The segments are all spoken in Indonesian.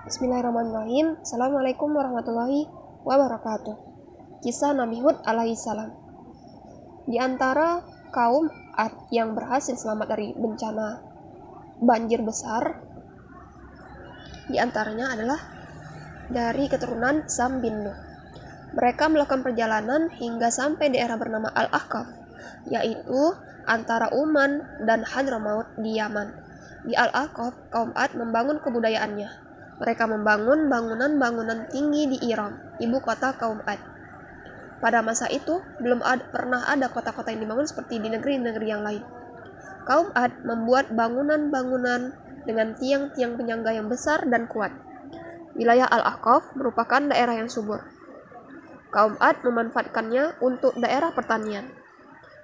Bismillahirrahmanirrahim. Assalamualaikum warahmatullahi wabarakatuh. Kisah Nabi Hud alaihissalam. Di antara kaum Ad yang berhasil selamat dari bencana banjir besar, di antaranya adalah dari keturunan Sam bin Nuh. Mereka melakukan perjalanan hingga sampai daerah bernama Al-Ahqaf, yaitu antara Uman dan Hadramaut di Yaman. Di Al-Ahqaf, kaum Ad membangun kebudayaannya. Mereka membangun bangunan-bangunan tinggi di Iram, ibu kota kaum Ad. Pada masa itu, belum pernah ada kota-kota yang dibangun seperti di negeri-negeri yang lain. Kaum Ad membuat bangunan-bangunan dengan tiang-tiang penyangga yang besar dan kuat. Wilayah Al-Ahqaf merupakan daerah yang subur. Kaum Ad memanfaatkannya untuk daerah pertanian.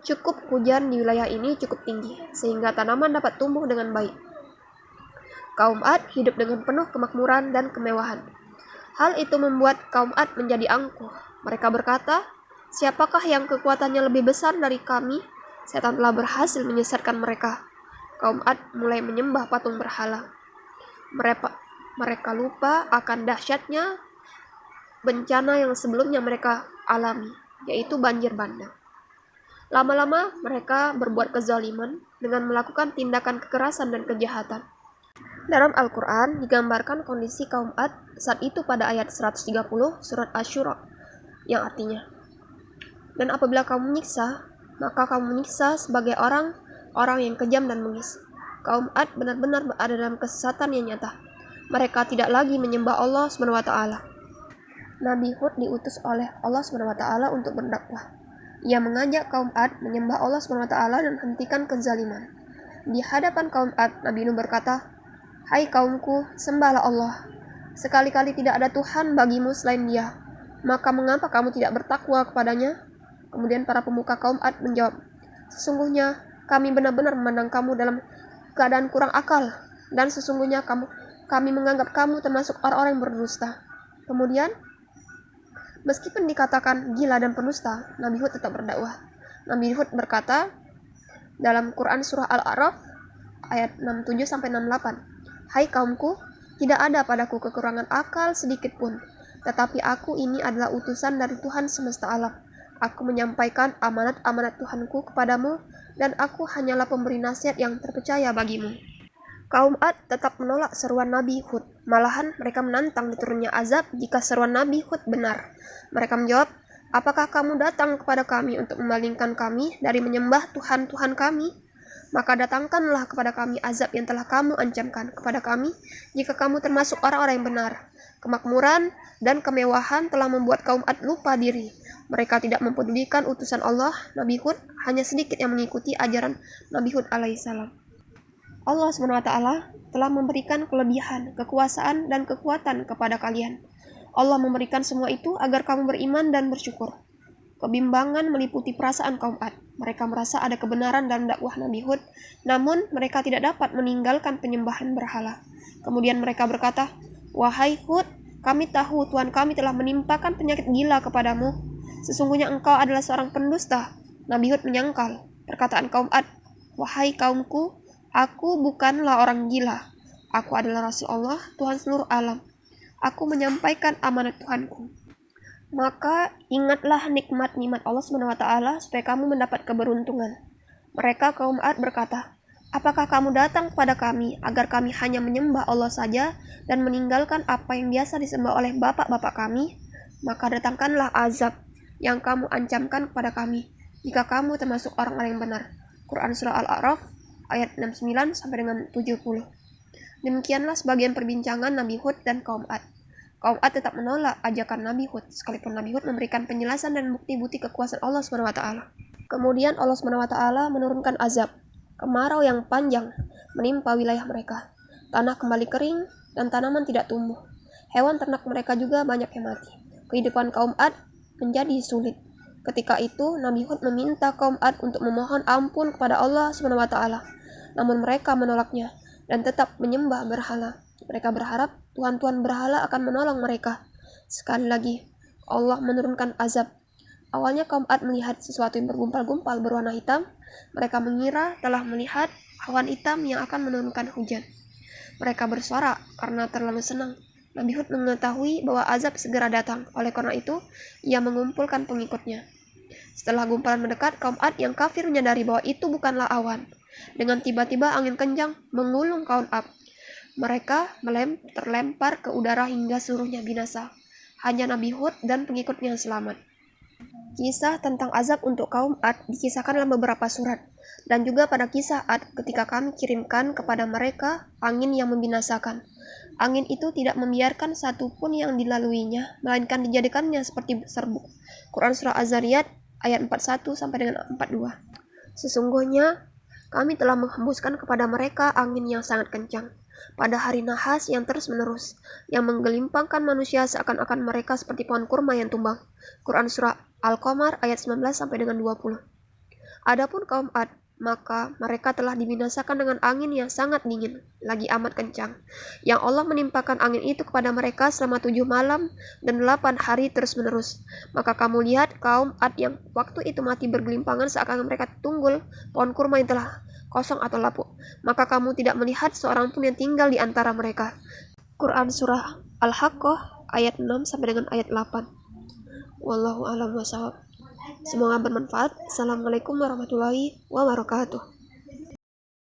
Cukup hujan di wilayah ini cukup tinggi, sehingga tanaman dapat tumbuh dengan baik. Kaum Ad hidup dengan penuh kemakmuran dan kemewahan. Hal itu membuat kaum Ad menjadi angkuh. Mereka berkata, "Siapakah yang kekuatannya lebih besar dari kami? Setan telah berhasil menyesatkan mereka." Kaum Ad mulai menyembah patung berhala. Mereka lupa akan dahsyatnya bencana yang sebelumnya mereka alami, yaitu banjir bandang. Lama-lama mereka berbuat kezaliman dengan melakukan tindakan kekerasan dan kejahatan. Dalam Al-Quran digambarkan kondisi kaum Ad saat itu pada ayat 130 surat Asy-Syura, yang artinya, "Dan apabila kamu menyiksa, maka kamu menyiksa sebagai orang yang kejam dan bengis." Kaum Ad benar-benar berada dalam kesesatan yang nyata. Mereka tidak lagi menyembah Allah SWT. Nabi Hud diutus oleh Allah SWT untuk berdakwah. Ia mengajak kaum Ad menyembah Allah SWT dan hentikan kezaliman. Di hadapan kaum Ad, Nabi Nuh berkata, "Hai kaumku, sembahlah Allah. Sekali-kali tidak ada Tuhan bagimu selain Dia. Maka mengapa kamu tidak bertakwa kepadanya?" Kemudian para pemuka kaum Ad menjawab, "Sesungguhnya kami benar-benar memandang kamu dalam keadaan kurang akal, dan sesungguhnya kami menganggap kamu termasuk orang-orang yang berdusta." Kemudian, meskipun dikatakan gila dan penusta, Nabi Hud tetap berdakwah. Nabi Hud berkata dalam Quran surah Al-A'raf ayat 67-68, "Hai kaumku, tidak ada padaku kekurangan akal sedikit pun, tetapi aku ini adalah utusan dari Tuhan semesta alam. Aku menyampaikan amanat-amanat Tuhanku kepadamu, dan aku hanyalah pemberi nasihat yang terpercaya bagimu." Kaum Ad tetap menolak seruan Nabi Hud. Malahan mereka menantang diturunnya azab jika seruan Nabi Hud benar. Mereka menjawab, "Apakah kamu datang kepada kami untuk memalingkan kami dari menyembah Tuhan-Tuhan kami? Maka datangkanlah kepada kami azab yang telah kamu ancamkan kepada kami jika kamu termasuk orang-orang yang benar." Kemakmuran dan kemewahan telah membuat kaum Ad lupa diri. Mereka tidak mempedulikan utusan Allah, Nabi Hud, hanya sedikit yang mengikuti ajaran Nabi Hud alaihissalam. Allah SWT telah memberikan kelebihan, kekuasaan, dan kekuatan kepada kalian. Allah memberikan semua itu agar kamu beriman dan bersyukur. Kebimbangan meliputi perasaan kaum Ad. Mereka merasa ada kebenaran dalam dakwah Nabi Hud, namun mereka tidak dapat meninggalkan penyembahan berhala. Kemudian mereka berkata, "Wahai Hud, kami tahu Tuhan kami telah menimpakan penyakit gila kepadamu. Sesungguhnya engkau adalah seorang pendusta." Nabi Hud menyangkal perkataan kaum Ad, "Wahai kaumku, aku bukanlah orang gila. Aku adalah Rasul Allah, Tuhan seluruh alam. Aku menyampaikan amanat Tuhanku. Maka ingatlah nikmat-nikmat Allah SWT supaya kamu mendapat keberuntungan." Mereka kaum Ad berkata, "Apakah kamu datang kepada kami agar kami hanya menyembah Allah saja dan meninggalkan apa yang biasa disembah oleh bapak-bapak kami? Maka datangkanlah azab yang kamu ancamkan kepada kami jika kamu termasuk orang-orang yang benar." Quran surah Al-A'raf ayat 69-70. Demikianlah sebagian perbincangan Nabi Hud dan kaum Ad. Kaum Ad tetap menolak ajakan Nabi Hud, sekalipun Nabi Hud memberikan penjelasan dan bukti-bukti kekuasaan Allah SWT. Kemudian Allah SWT menurunkan azab, kemarau yang panjang menimpa wilayah mereka. Tanah kembali kering dan tanaman tidak tumbuh. Hewan ternak mereka juga banyak yang mati. Kehidupan kaum Ad menjadi sulit. Ketika itu Nabi Hud meminta kaum Ad untuk memohon ampun kepada Allah SWT. Namun mereka menolaknya dan tetap menyembah berhala. Mereka berharap tuhan-tuhan berhala akan menolong mereka. Sekali lagi, Allah menurunkan azab. Awalnya kaum Ad melihat sesuatu yang bergumpal-gumpal berwarna hitam. Mereka mengira telah melihat awan hitam yang akan menurunkan hujan. Mereka bersorak karena terlalu senang. Nabi Hud mengetahui bahwa azab segera datang. Oleh karena itu, ia mengumpulkan pengikutnya. Setelah gumpalan mendekat, kaum Ad yang kafir menyadari bahwa itu bukanlah awan. Dengan tiba-tiba angin kencang mengulung kaum Ad. Mereka terlempar ke udara hingga seluruhnya binasa. Hanya Nabi Hud dan pengikutnya yang selamat. Kisah tentang azab untuk kaum Ad dikisahkan dalam beberapa surat. Dan juga pada kisah Ad ketika kami kirimkan kepada mereka angin yang membinasakan. Angin itu tidak membiarkan satupun yang dilaluinya, melainkan dijadikannya seperti serbuk. Quran Surah Az-Zariyat ayat 41 sampai dengan 42. Sesungguhnya kami telah menghembuskan kepada mereka angin yang sangat kencang pada hari nahas yang terus-menerus, yang menggelimpangkan manusia seakan-akan mereka seperti pohon kurma yang tumbang. Quran Surah Al-Qamar ayat 19 sampai dengan 20. Adapun kaum Ad, maka mereka telah dibinasakan dengan angin yang sangat dingin, lagi amat kencang, yang Allah menimpakan angin itu kepada mereka selama 7 malam dan 8 hari terus-menerus. Maka kamu lihat kaum Ad yang waktu itu mati bergelimpangan seakan mereka tunggul pohon kurma yang telah kosong atau lapuk. Maka kamu tidak melihat seorang pun yang tinggal di antara mereka. Quran Surah Al-Haqqah ayat 6 sampai dengan ayat 8. Wallahu a'lam bishawab. Semoga bermanfaat. Assalamualaikum warahmatullahi wabarakatuh.